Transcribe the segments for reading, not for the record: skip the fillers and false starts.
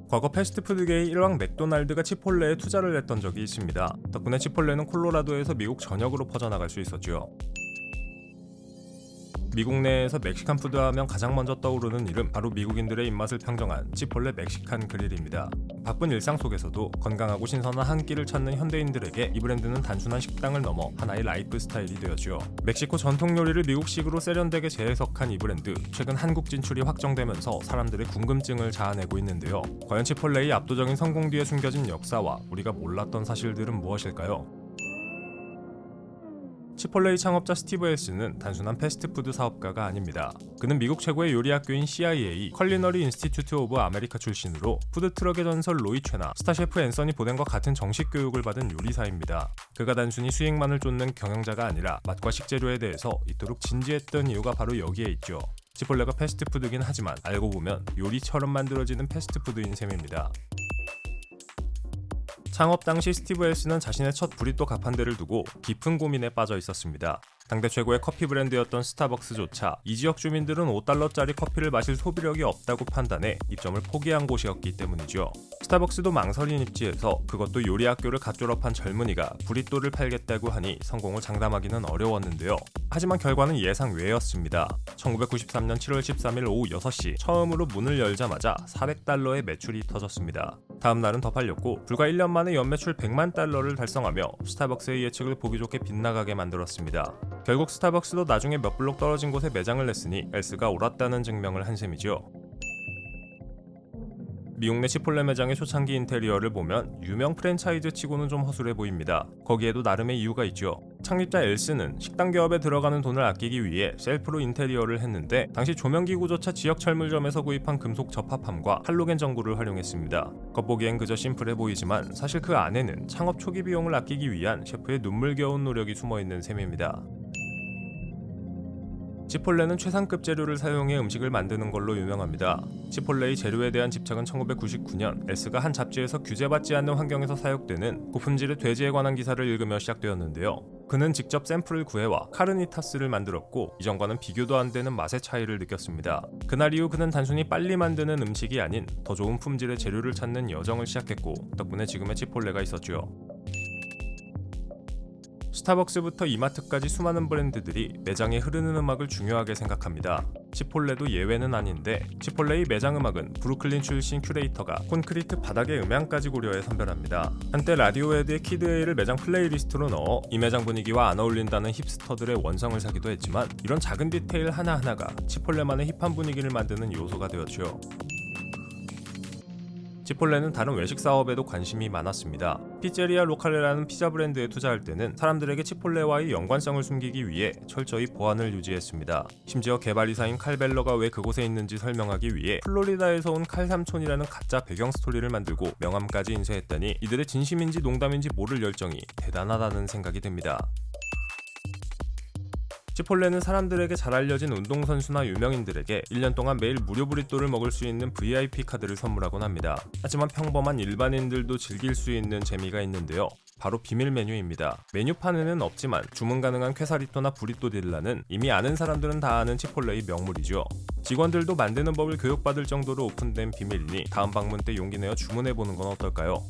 과거 패스트푸드계의 일왕 맥도날드가 치폴레에 투자를 했던 적이 있습니다. 덕분에 치폴레는 콜로라도에서 미국 전역으로 퍼져나갈 수 있었죠. 미국 내에서 멕시칸 푸드 하면 가장 먼저 떠오르는 이름, 바로 미국인들의 입맛을 평정한 치폴레 멕시칸 그릴입니다. 바쁜 일상 속에서도 건강하고 신선한 한 끼를 찾는 현대인들에게 이 브랜드는 단순한 식당을 넘어 하나의 라이프 스타일이 되었죠. 멕시코 전통 요리를 미국식으로 세련되게 재해석한 이 브랜드, 최근 한국 진출이 확정되면서 사람들의 궁금증을 자아내고 있는데요. 과연 치폴레의 압도적인 성공 뒤에 숨겨진 역사와 우리가 몰랐던 사실들은 무엇일까요? 치폴레의 창업자 스티브 헬스는 단순한 패스트푸드 사업가가 아닙니다. 그는 미국 최고의 요리 학교인 CIA, 컬리너리 인스티튜트 오브 아메리카 출신으로 푸드트럭의 전설 로이 최나, 스타셰프 앤서니 보덴과 같은 정식 교육을 받은 요리사입니다. 그가 단순히 수익만을 쫓는 경영자가 아니라 맛과 식재료에 대해서 이토록 진지했던 이유가 바로 여기에 있죠. 치폴레가 패스트푸드긴 하지만 알고 보면 요리처럼 만들어지는 패스트푸드인 셈입니다. 창업 당시 스티브 헬스는 자신의 첫 브리또 가판대를 두고 깊은 고민에 빠져 있었습니다. 당대 최고의 커피 브랜드였던 스타벅스조차 이 지역 주민들은 $5짜리 커피를 마실 소비력이 없다고 판단해 입점을 포기한 곳이었기 때문이죠. 스타벅스도 망설인 입지에서 그것도 요리 학교를 갓 졸업한 젊은이가 브리또를 팔겠다고 하니 성공을 장담하기는 어려웠는데요. 하지만 결과는 예상 외였습니다. 1993년 7월 13일 오후 6시 처음으로 문을 열자마자 $400의 매출이 터졌습니다. 다음 날은 더 팔렸고 불과 1년 만에 연매출 $100만 달성하며 스타벅스의 예측을 보기 좋게 빗나가게 만들었습니다. 결국 스타벅스도 나중에 몇 블록 떨어진 곳에 매장을 냈으니 헬스가 옳았다는 증명을 한 셈이죠. 미국 내 치폴레 매장의 초창기 인테리어를 보면 유명 프랜차이즈 치고는 좀 허술해 보입니다. 거기에도 나름의 이유가 있죠. 창립자 엘스는 식당 개업에 들어가는 돈을 아끼기 위해 셀프로 인테리어를 했는데 당시 조명기구조차 지역 철물점에서 구입한 금속 접합함과 할로겐 전구를 활용했습니다. 겉보기엔 그저 심플해 보이지만 사실 그 안에는 창업 초기 비용을 아끼기 위한 셰프의 눈물겨운 노력이 숨어있는 셈입니다. 치폴레는 최상급 재료를 사용해 음식을 만드는 걸로 유명합니다. 치폴레의 재료에 대한 집착은 1999년 엘스가 한 잡지에서 규제받지 않는 환경에서 사육되는 고품질의 돼지에 관한 기사를 읽으며 시작되었는데요. 그는 직접 샘플을 구해와 카르니타스를 만들었고 이전과는 비교도 안 되는 맛의 차이를 느꼈습니다. 그날 이후 그는 단순히 빨리 만드는 음식이 아닌 더 좋은 품질의 재료를 찾는 여정을 시작했고 덕분에 지금의 치폴레가 있었죠. 스타벅스부터 이마트까지 수많은 브랜드들이 매장에 흐르는 음악을 중요하게 생각합니다. 치폴레도 예외는 아닌데 치폴레의 매장 음악은 브루클린 출신 큐레이터가 콘크리트 바닥의 음향까지 고려해 선별합니다. 한때 라디오헤드의 키드 A를 매장 플레이리스트로 넣어 이 매장 분위기와 안 어울린다는 힙스터들의 원성을 사기도 했지만 이런 작은 디테일 하나하나가 치폴레만의 힙한 분위기를 만드는 요소가 되었죠. 치폴레는 다른 외식 사업에도 관심이 많았습니다. 피제리아 로칼레라는 피자 브랜드에 투자할 때는 사람들에게 치폴레와의 연관성을 숨기기 위해 철저히 보안을 유지했습니다. 심지어 개발이사인 칼 벨러가 왜 그곳에 있는지 설명하기 위해 플로리다에서 온 칼 삼촌이라는 가짜 배경 스토리를 만들고 명함까지 인쇄했다니 이들의 진심인지 농담인지 모를 열정이 대단하다는 생각이 듭니다. 치폴레는 사람들에게 잘 알려진 운동선수나 유명인들에게 1년 동안 매일 무료 브리또를 먹을 수 있는 VIP 카드를 선물하곤 합니다. 하지만 평범한 일반인들도 즐길 수 있는 재미가 있는데요. 바로 비밀 메뉴입니다. 메뉴판에는 없지만 주문 가능한 퀘사리토나 브리또 딜라는 이미 아는 사람들은 다 아는 치폴레의 명물이죠. 직원들도 만드는 법을 교육받을 정도로 오픈된 비밀이니 다음 방문 때 용기 내어 주문해보는 건 어떨까요?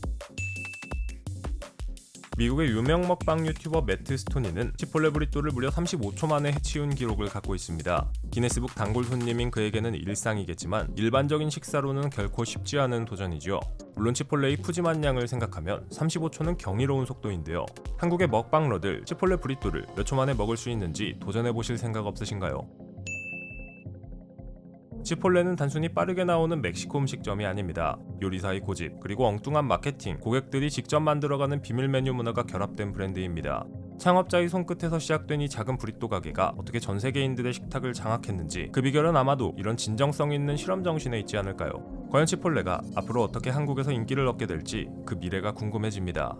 미국의 유명 먹방 유튜버 매트 스토니는 치폴레 브리또를 무려 35초 만에 해치운 기록을 갖고 있습니다. 기네스북 단골 손님인 그에게는 일상이겠지만 일반적인 식사로는 결코 쉽지 않은 도전이죠. 물론 치폴레의 푸짐한 양을 생각하면 35초는 경이로운 속도인데요. 한국의 먹방러들 치폴레 브리또를 몇 초 만에 먹을 수 있는지 도전해보실 생각 없으신가요? 치폴레는 단순히 빠르게 나오는 멕시코 음식점이 아닙니다. 요리사의 고집, 그리고 엉뚱한 마케팅, 고객들이 직접 만들어가는 비밀 메뉴 문화가 결합된 브랜드입니다. 창업자의 손끝에서 시작된 이 작은 브리또 가게가 어떻게 전 세계인들의 식탁을 장악했는지 그 비결은 아마도 이런 진정성 있는 실험 정신에 있지 않을까요? 과연 치폴레가 앞으로 어떻게 한국에서 인기를 얻게 될지 그 미래가 궁금해집니다.